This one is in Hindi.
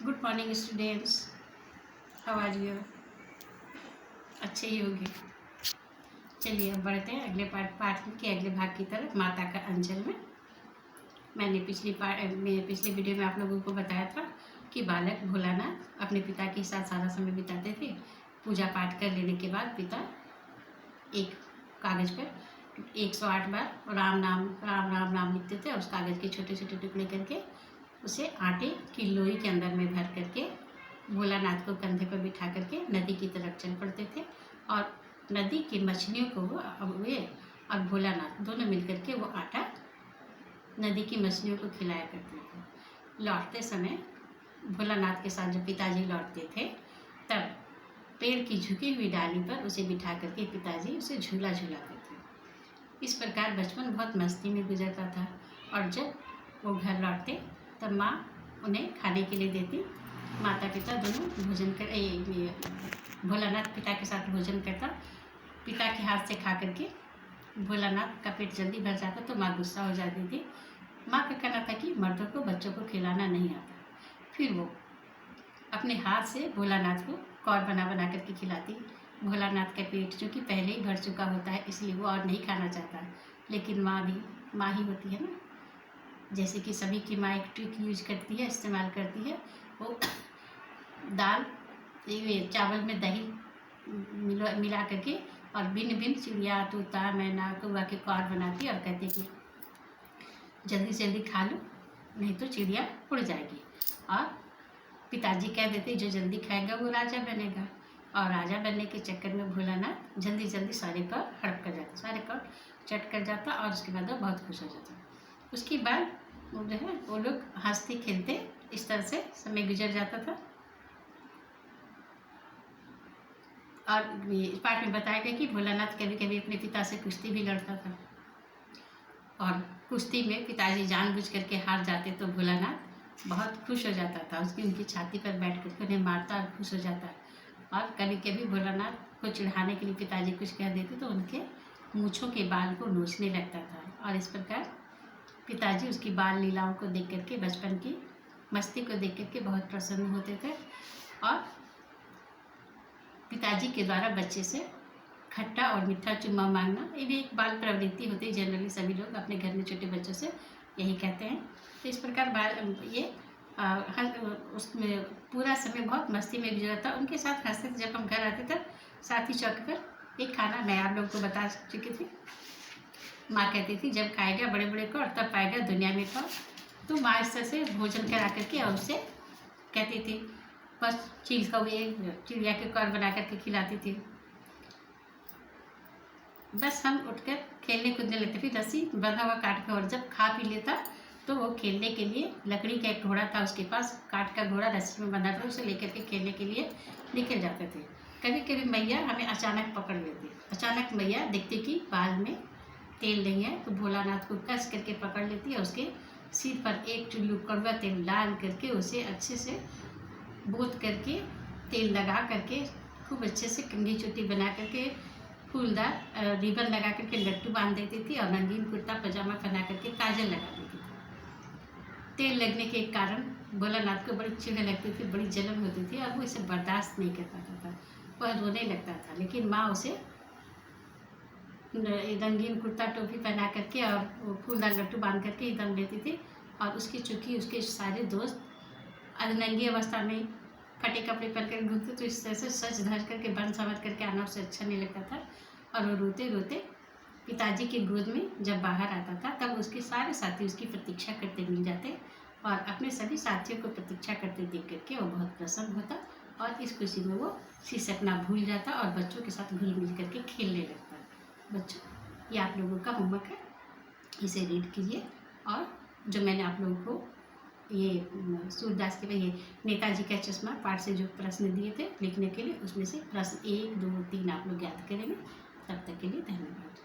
Good morning students, how are you? अच्छे ही होंगे। चलिए अब बढ़ते हैं अगले पाठ के अगले भाग की तरफ, माता का अंचल में। मैंने पिछले वीडियो में आप लोगों को बताया था कि बालक भोलानाथ अपने पिता के साथ सारा समय बिताते थे। पूजा पाठ कर लेने के बाद पिता एक कागज़ पर 108 बार राम नाम राम राम नाम लिखते थे और उस कागज़ के छोटे छोटे टुकड़े करके उसे आटे की लोई के अंदर में भर करके भोलानाथ को कंधे पर बिठा करके नदी की तरफ चल पड़ते थे और नदी की मछलियों को वे और भोलानाथ दोनों मिल करके वो आटा नदी की मछलियों को खिलाया करते थे। लौटते समय भोलानाथ के साथ जब पिताजी लौटते थे तब पेड़ की झुकी हुई डाली पर उसे बिठा करके पिताजी उसे झूला झूलाते थे। इस प्रकार बचपन बहुत मस्ती में गुजरता था और जब वो घर लौटते तब माँ उन्हें खाने के लिए देती। माता पिता दोनों भोजन कर भोलानाथ पिता के साथ भोजन करता। पिता के हाथ से खा करके भोलानाथ का पेट जल्दी भर जाता तो माँ गुस्सा हो जाती थी। माँ का कहना था कि मर्दों को बच्चों को खिलाना नहीं आता। फिर वो अपने हाथ से भोलानाथ को कौर बना बना करके खिलाती। भोलानाथ का पेट चूँकि पहले ही भर चुका होता है इसलिए वो और नहीं खाना चाहता, लेकिन माँ भी माँ ही होती है ना। जैसे कि सभी की माँ एक ट्रिक यूज करती है, इस्तेमाल करती है। वो दाल चावल में दही मिला करके और भिन्न भिन्न चिड़िया तोता मैना कौवा के कौर बनाती और कहती कि जल्दी से जल्दी खा लो नहीं तो चिड़िया उड़ जाएगी। और पिताजी कह देते जो जल्दी खाएगा वो राजा बनेगा। और राजा बनने के चक्कर में भोलानाथ जल्दी जल्दी सारे कौर हड़प कर जाता, सारे कौर चट कर जाता और उसके बाद वो बहुत खुश हो जाता। उसके बाद वो जो है वो लोग हंसते खेलते इस तरह से समय गुजर जाता था। और इस पाठ में बताया गया कि भोलानाथ कभी कभी अपने पिता से कुश्ती भी लड़ता था और कुश्ती में पिताजी जानबूझ करके हार जाते तो भोलानाथ बहुत खुश हो जाता था। उनकी छाती पर बैठ करके उन्हें मारता और खुश हो जाता। और कभी कभी भोलानाथ को चिढ़ाने के लिए पिताजी कुछ कह देते तो उनके मूँछों के बाल को नोचने लगता था। और इस प्रकार पिताजी उसकी बाल लीलाओं को देख करके, बचपन की मस्ती को देख करके बहुत प्रसन्न होते थे। और पिताजी के द्वारा बच्चे से खट्टा और मीठा चुम्मा मांगना ये भी एक बाल प्रवृत्ति होती है। जनरली सभी लोग अपने घर में छोटे बच्चों से यही कहते हैं। तो इस प्रकार ये उसमें पूरा समय बहुत मस्ती में गुजरा था। उनके साथ हंसते थे। जब हम घर आते तब साथ ही चौक पर एक खाना मैं आप लोगों को बता चुकी थी। माँ कहती थी जब खाएगा बड़े बड़े को और तब पाएगा दुनिया में को। तो माँ इस तरह से भोजन करा करके और उससे कहती थी बस चिड़िया के कौर बना करके खिलाती थी। बस हम उठकर खेलने कूदने लगते। फिर रस्सी बंधा हुआ काट का और जब खा पी लेता तो वो खेलने के लिए लकड़ी का एक घोड़ा था उसके पास, काट का घोड़ा रस्सी में बंधा था, उसे लेकर के खेलने के लिए निकल जाते थे। कभी कभी मैया हमें अचानक पकड़ लेती। अचानक मैया देखती कि बाल में तेल नहीं है तो भोलानाथ को कस करके पकड़ लेती और उसके सिर पर एक चुल्लू कड़वा तेल डाल करके उसे अच्छे से बोत करके तेल लगा करके खूब अच्छे से कंघी चुट्टी बना करके फूलदार रिबन लगा करके लट्टू बांध देती थी और रंगीन कुर्ता पजामा पहना करके काजल लगा देती थी। तेल लगने के कारण भोलानाथ को बड़ी चिढ़ लगती थी, बड़ी जलन होती थी और वो इसे बर्दाश्त नहीं कर पाता था। वह रोने लगता था, लेकिन माँ उसे रंगीन कुर्ता टोपी पहना करके और वो फूलदार लट्टू बांध करके ही दम लेती थी। और चूँकि उसके सारे दोस्त अधनंगी अवस्था में फटे कपड़े पहन कर घूमते तो इस तरह से सच धज करके बन संवर करके आना उसे अच्छा नहीं लगता था। और वो रोते रोते पिताजी की गोद में जब बाहर आता था तब उसके सारे साथी उसकी प्रतीक्षा करते मिल जाते और अपने सभी साथियों को प्रतीक्षा करते देख करके वो बहुत प्रसन्न होता और इस खुशी में वो सिसकना भूल जाता और बच्चों के साथ घुल मिल करके खेलने लगता। बच्चों ये आप लोगों का होमवर्क है, इसे रीड कीजिए। और जो मैंने आप लोगों को ये सूरदास के ये नेताजी का चश्मा पाठ से जो प्रश्न दिए थे लिखने के लिए उसमें से प्रश्न 1, 2, 3 आप लोग याद करेंगे। तब तक के लिए धन्यवाद।